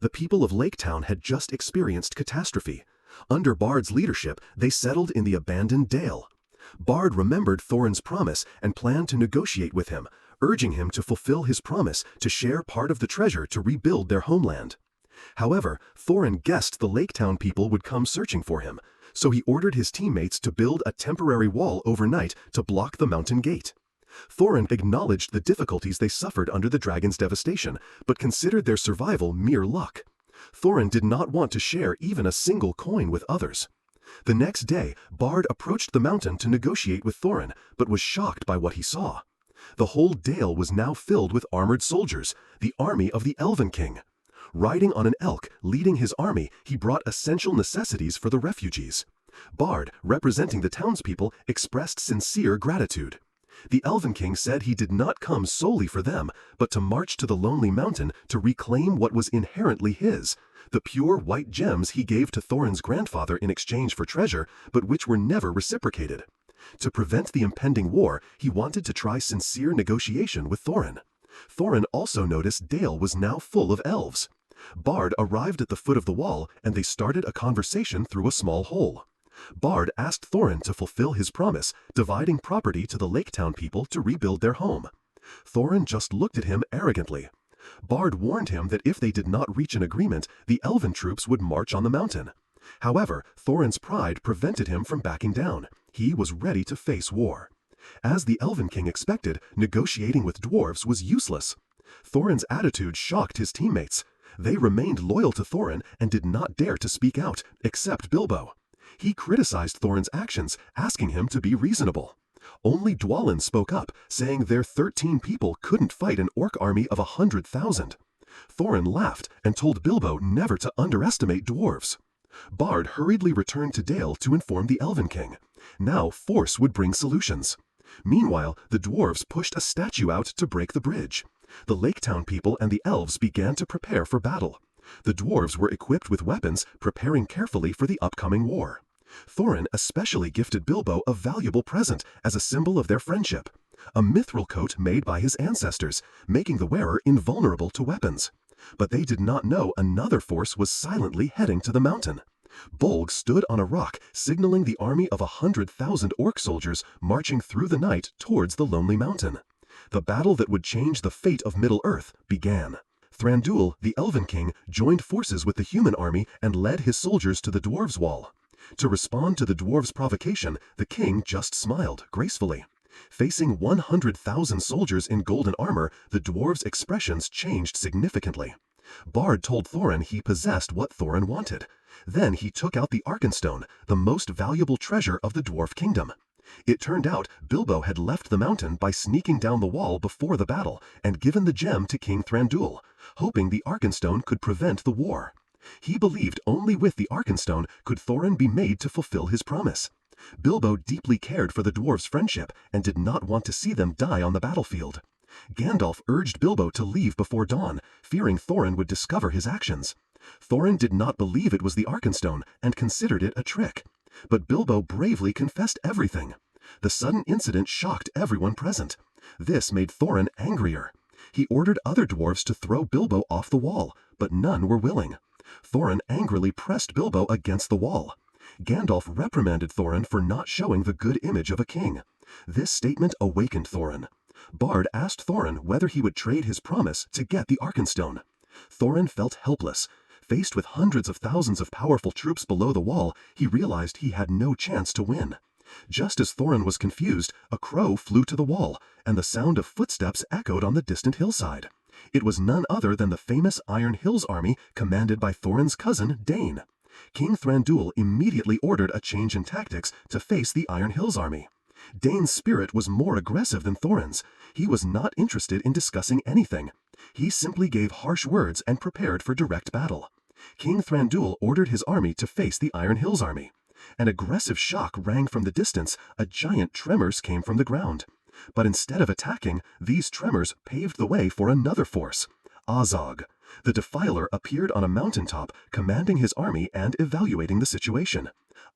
[SPEAKER 2] The people of Laketown had just experienced catastrophe. Under Bard's leadership, they settled in the abandoned dale. Bard remembered Thorin's promise and planned to negotiate with him, urging him to fulfill his promise to share part of the treasure to rebuild their homeland. However, Thorin guessed the Laketown people would come searching for him, so he ordered his teammates to build a temporary wall overnight to block the mountain gate. Thorin acknowledged the difficulties they suffered under the dragon's devastation, but considered their survival mere luck. Thorin did not want to share even a single coin with others. The next day, Bard approached the mountain to negotiate with Thorin, but was shocked by what he saw. The whole dale was now filled with armored soldiers, the army of the Elven King. Riding on an elk, leading his army, he brought essential necessities for the refugees. Bard, representing the townspeople, expressed sincere gratitude. The Elven King said he did not come solely for them, but to march to the lonely mountain to reclaim what was inherently his, the pure white gems he gave to Thorin's grandfather in exchange for treasure, but which were never reciprocated. To prevent the impending war, he wanted to try sincere negotiation with Thorin. Thorin also noticed Dale was now full of elves. Bard arrived at the foot of the wall, and they started a conversation through a small hole. Bard asked Thorin to fulfill his promise, dividing property to the Laketown people to rebuild their home. Thorin just looked at him arrogantly. Bard warned him that if they did not reach an agreement, the elven troops would march on the mountain. However, Thorin's pride prevented him from backing down. He was ready to face war. As the Elven King expected, negotiating with dwarves was useless. Thorin's attitude shocked his teammates. They remained loyal to Thorin and did not dare to speak out, except Bilbo. He criticized Thorin's actions, asking him to be reasonable. Only Dwalin spoke up, saying their 13 people couldn't fight an orc army of 100,000. Thorin laughed and told Bilbo never to underestimate dwarves. Bard hurriedly returned to Dale to inform the Elven King. Now force would bring solutions. Meanwhile, the dwarves pushed a statue out to break the bridge. The Lake Town people and the elves began to prepare for battle. The dwarves were equipped with weapons, preparing carefully for the upcoming war. Thorin especially gifted Bilbo a valuable present as a symbol of their friendship, a mithril coat made by his ancestors, making the wearer invulnerable to weapons. But they did not know another force was silently heading to the mountain. Bolg stood on a rock, signaling the army of 100,000 orc soldiers marching through the night towards the lonely mountain. The battle that would change the fate of Middle-earth began. Thranduil, the Elven King, joined forces with the human army and led his soldiers to the dwarves' wall. To respond to the dwarves' provocation, the king just smiled gracefully. Facing 100,000 soldiers in golden armor, the dwarves' expressions changed significantly. Bard told Thorin he possessed what Thorin wanted. Then he took out the Arkenstone, the most valuable treasure of the dwarf kingdom. It turned out Bilbo had left the mountain by sneaking down the wall before the battle and given the gem to King Thranduil, hoping the Arkenstone could prevent the war. He believed only with the Arkenstone could Thorin be made to fulfill his promise. Bilbo deeply cared for the dwarves' friendship and did not want to see them die on the battlefield. Gandalf urged Bilbo to leave before dawn, fearing Thorin would discover his actions. Thorin did not believe it was the Arkenstone and considered it a trick. But Bilbo bravely confessed everything. The sudden incident shocked everyone present. This made Thorin angrier. He ordered other dwarves to throw Bilbo off the wall, but none were willing. Thorin angrily pressed Bilbo against the wall. Gandalf reprimanded Thorin for not showing the good image of a king. This statement awakened Thorin. Bard asked Thorin whether he would trade his promise to get the Arkenstone. Thorin felt helpless. Faced with hundreds of thousands of powerful troops below the wall, he realized he had no chance to win. Just as Thorin was confused, a crow flew to the wall, and the sound of footsteps echoed on the distant hillside. It was none other than the famous Iron Hills army commanded by Thorin's cousin, Dain. King Thranduil immediately ordered a change in tactics to face the Iron Hills army. Dain's spirit was more aggressive than Thorin's. He was not interested in discussing anything. He simply gave harsh words and prepared for direct battle. King Thranduil ordered his army to face the Iron Hills army. An aggressive shock rang from the distance. A giant tremors came from the ground. But instead of attacking, these tremors paved the way for another force. Azog. The Defiler appeared on a mountaintop, commanding his army and evaluating the situation.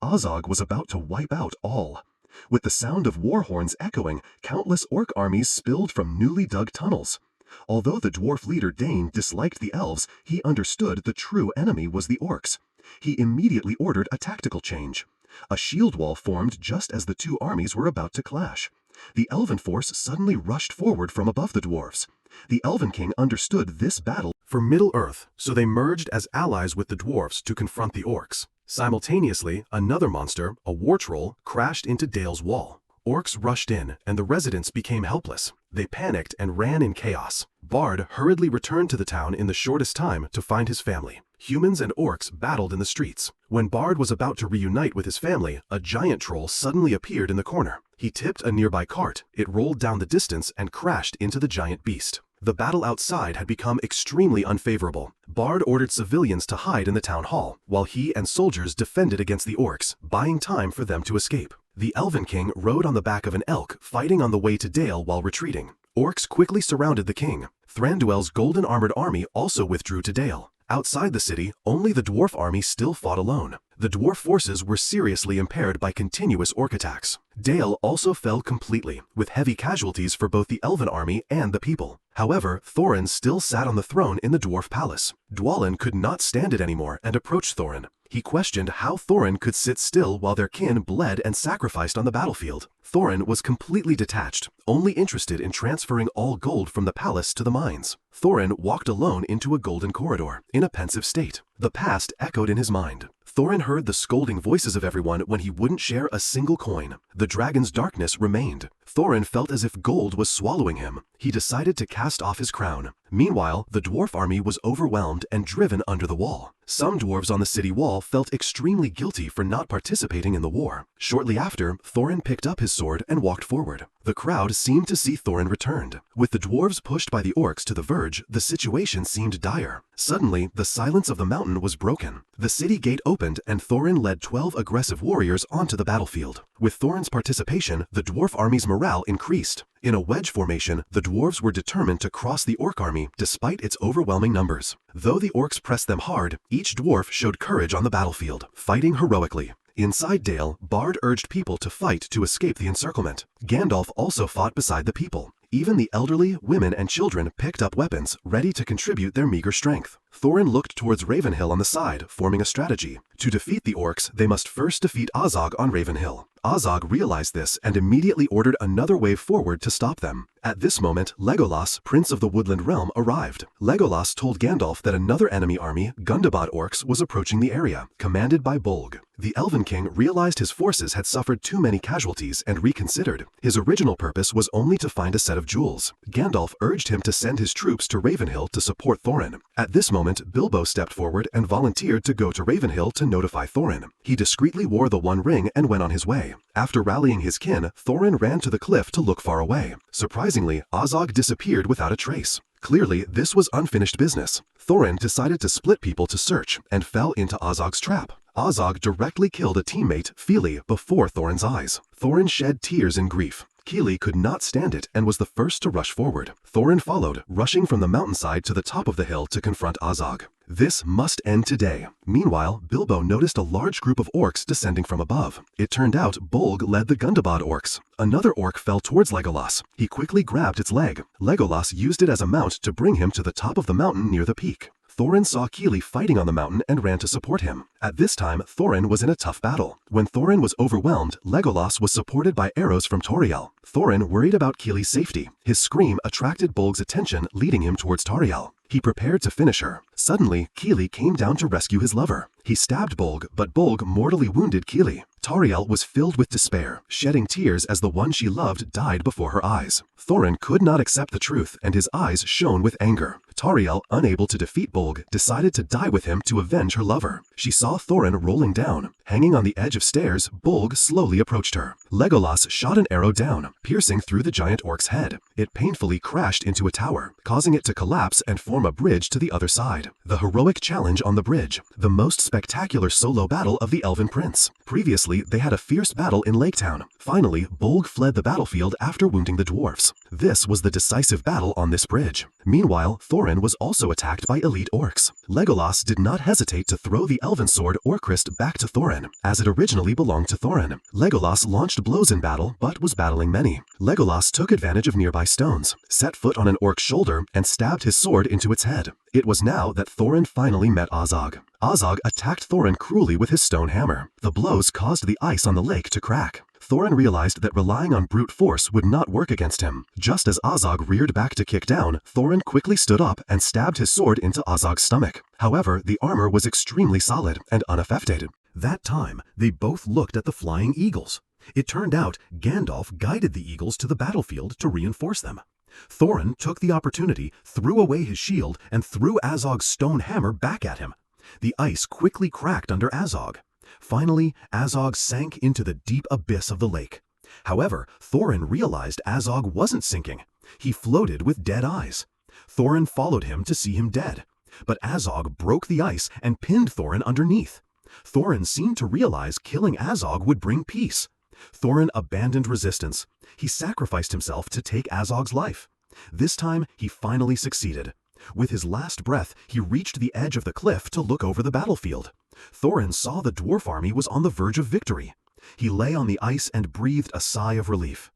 [SPEAKER 2] Azog was about to wipe out all. With the sound of war horns echoing, countless orc armies spilled from newly dug tunnels. Although the dwarf leader Dain disliked the elves, he understood the true enemy was the orcs. He immediately ordered a tactical change. A shield wall formed just as the two armies were about to clash. The elven force suddenly rushed forward from above the dwarves. The Elven King understood this battle
[SPEAKER 1] for Middle-earth, so they merged as allies with the dwarves to confront the orcs. Simultaneously, another monster, a war troll, crashed into Dale's wall. Orcs rushed in, and the residents became helpless. They panicked and ran in chaos. Bard hurriedly returned to the town in the shortest time to find his family. Humans and orcs battled in the streets. When Bard was about to reunite with his family, a giant troll suddenly appeared in the corner. He tipped a nearby cart, it rolled down the distance and crashed into the giant beast. The battle outside had become extremely unfavorable. Bard ordered civilians to hide in the town hall, while he and soldiers defended against the orcs, buying time for them to escape. The Elven King rode on the back of an elk, fighting on the way to Dale while retreating. Orcs quickly surrounded the king. Thranduil's golden armored army also withdrew to Dale. Outside the city, only the dwarf army still fought alone. The dwarf forces were seriously impaired by continuous orc attacks. Dale also fell completely, with heavy casualties for both the elven army and the people. However, Thorin still sat on the throne in the dwarf palace. Dwalin could not stand it anymore and approached Thorin. He questioned how Thorin could sit still while their kin bled and sacrificed on the battlefield. Thorin was completely detached, only interested in transferring all gold from the palace to the mines. Thorin walked alone into a golden corridor, in a pensive state. The past echoed in his mind. Thorin heard the scolding voices of everyone when he wouldn't share a single coin. The dragon's darkness remained. Thorin felt as if gold was swallowing him. He decided to cast off his crown. Meanwhile, the dwarf army was overwhelmed and driven under the wall. Some dwarves on the city wall felt extremely guilty for not participating in the war. Shortly after, Thorin picked up his sword and walked forward. The crowd seemed to see Thorin returned. With the dwarves pushed by the orcs to the verge, the situation seemed dire. Suddenly, the silence of the mountain was broken. The city gate opened and Thorin led 12 aggressive warriors onto the battlefield. With Thorin's participation, the dwarf army's morale increased.
[SPEAKER 2] In a wedge formation, the dwarves were determined to cross the orc army despite its overwhelming numbers. Though the orcs pressed them hard, each dwarf showed courage on the battlefield, fighting heroically. Inside Dale, Bard urged people to fight to escape the encirclement. Gandalf also fought beside the people. Even the elderly, women, and children picked up weapons, ready to contribute their meager strength. Thorin looked towards Ravenhill on the side, forming a strategy. To defeat the orcs, they must first defeat Azog on Ravenhill. Azog realized this and immediately ordered another wave forward to stop them. At this moment, Legolas, Prince of the Woodland Realm, arrived. Legolas told Gandalf that another enemy army, Gundabad orcs, was approaching the area, commanded by Bolg. The Elven King realized his forces had suffered too many casualties and reconsidered. His original purpose was only to find a set of jewels. Gandalf urged him to send his troops to Ravenhill to support Thorin. At this moment, Bilbo stepped forward and volunteered to go to Ravenhill to notify Thorin. He discreetly wore the One Ring and went on his way. After rallying his kin, Thorin ran to the cliff to look far away. Surprisingly, Azog disappeared without a trace. Clearly, this was unfinished business. Thorin decided to split people to search and fell into Azog's trap. Azog directly killed a teammate, Fili, before Thorin's eyes. Thorin shed tears in grief. Kili could not stand it and was the first to rush forward. Thorin followed, rushing from the mountainside to the top of the hill to confront Azog. This must end today. Meanwhile, Bilbo noticed a large group of orcs descending from above. It turned out Bolg led the Gundabad orcs. Another orc fell towards Legolas. He quickly grabbed its leg. Legolas used it as a mount to bring him to the top of the mountain near the peak. Thorin saw Kili fighting on the mountain and ran to support him. At this time, Thorin was in a tough battle. When Thorin was overwhelmed, Legolas was supported by arrows from Tauriel. Thorin worried about Kili's safety. His scream attracted Bolg's attention, leading him towards Tauriel. He prepared to finish her. Suddenly, Kili came down to rescue his lover. He stabbed Bolg, but Bolg mortally wounded Kili. Tauriel was filled with despair, shedding tears as the one she loved died before her eyes. Thorin could not accept the truth, and his eyes shone with anger. Tauriel, unable to defeat Bolg, decided to die with him to avenge her lover. She saw Thorin rolling down. Hanging on the edge of stairs, Bolg slowly approached her. Legolas shot an arrow down, piercing through the giant orc's head. It painfully crashed into a tower, causing it to collapse and form a bridge to the other side. The heroic challenge on the bridge, the most spectacular solo battle of the Elven Prince. Previously, they had a fierce battle in Lake Town. Finally, Bolg fled the battlefield after wounding the dwarfs. This was the decisive battle on this bridge. Meanwhile, Thorin was also attacked by elite orcs. Legolas did not hesitate to throw the elven sword Orcrist back to Thorin, as it originally belonged to Thorin. Legolas launched blows in battle, but was battling many. Legolas took advantage of nearby stones, set foot on an orc's shoulder, and stabbed his sword into its head. It was now that Thorin finally met Azog. Azog attacked Thorin cruelly with his stone hammer. The blows caused the ice on the lake to crack. Thorin realized that relying on brute force would not work against him. Just as Azog reared back to kick down, Thorin quickly stood up and stabbed his sword into Azog's stomach. However, the armor was extremely solid and unaffected.
[SPEAKER 1] That time, they both looked at the flying eagles. It turned out Gandalf guided the eagles to the battlefield to reinforce them. Thorin took the opportunity, threw away his shield, and threw Azog's stone hammer back at him. The ice quickly cracked under Azog. Finally, Azog sank into the deep abyss of the lake. However, Thorin realized Azog wasn't sinking. He floated with dead eyes. Thorin followed him to see him dead. But Azog broke the ice and pinned Thorin underneath. Thorin seemed to realize killing Azog would bring peace. Thorin abandoned resistance. He sacrificed himself to take Azog's life. This time, he finally succeeded. With his last breath, he reached the edge of the cliff to look over the battlefield. Thorin saw the dwarf army was on the verge of victory. He lay on the ice and breathed a sigh of relief.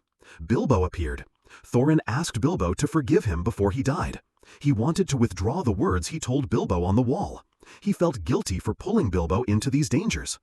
[SPEAKER 1] Bilbo appeared. Thorin asked Bilbo to forgive him before he died. He wanted to withdraw the words he told Bilbo on the wall. He felt guilty for pulling Bilbo into these dangers.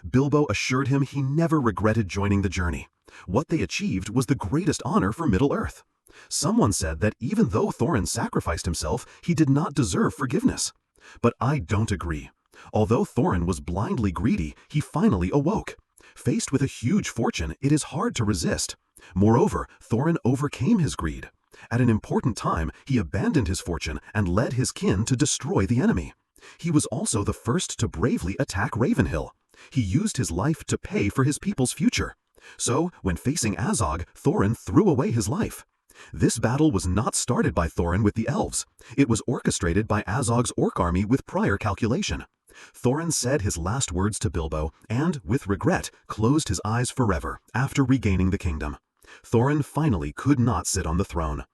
[SPEAKER 1] Bilbo assured him he never regretted joining the journey. What they achieved was the greatest honor for Middle-earth. Someone said that even though Thorin sacrificed himself, he did not deserve forgiveness. But I don't agree. Although Thorin was blindly greedy, he finally awoke. Faced with a huge fortune, it is hard to resist. Moreover, Thorin overcame his greed. At an important time, he abandoned his fortune and led his kin to destroy the enemy. He was also the first to bravely attack Ravenhill. He used his life to pay for his people's future. So, when facing Azog, Thorin threw away his life. This battle was not started by Thorin with the elves. It was orchestrated by Azog's orc army with prior calculation. Thorin said his last words to Bilbo and, with regret, closed his eyes forever after regaining the kingdom. Thorin finally could not sit on the throne.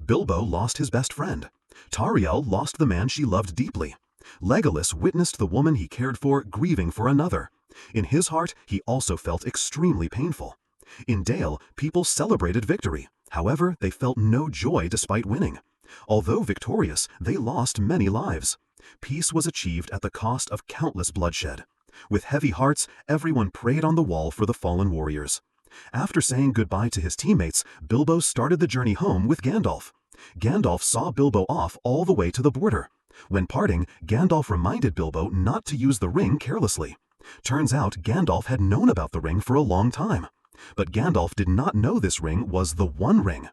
[SPEAKER 1] Bilbo lost his best friend. Tauriel lost the man she loved deeply. Legolas witnessed the woman he cared for grieving for another. In his heart, he also felt extremely painful. In Dale, people celebrated victory. However, they felt no joy despite winning. Although victorious, they lost many lives. Peace was achieved at the cost of countless bloodshed. With heavy hearts, everyone prayed on the wall for the fallen warriors. After saying goodbye to his teammates, Bilbo started the journey home with Gandalf. Gandalf saw Bilbo off all the way to the border. When parting, Gandalf reminded Bilbo not to use the ring carelessly. Turns out Gandalf had known about the ring for a long time. But Gandalf did not know this ring was the One Ring.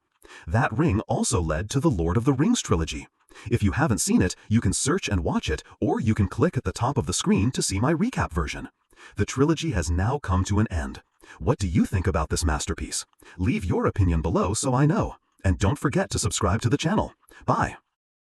[SPEAKER 1] That ring also led to the Lord of the Rings trilogy. If you haven't seen it, you can search and watch it, or you can click at the top of the screen to see my recap version. The trilogy has now come to an end. What do you think about this masterpiece? Leave your opinion below so I know. And don't forget to subscribe to the channel. Bye.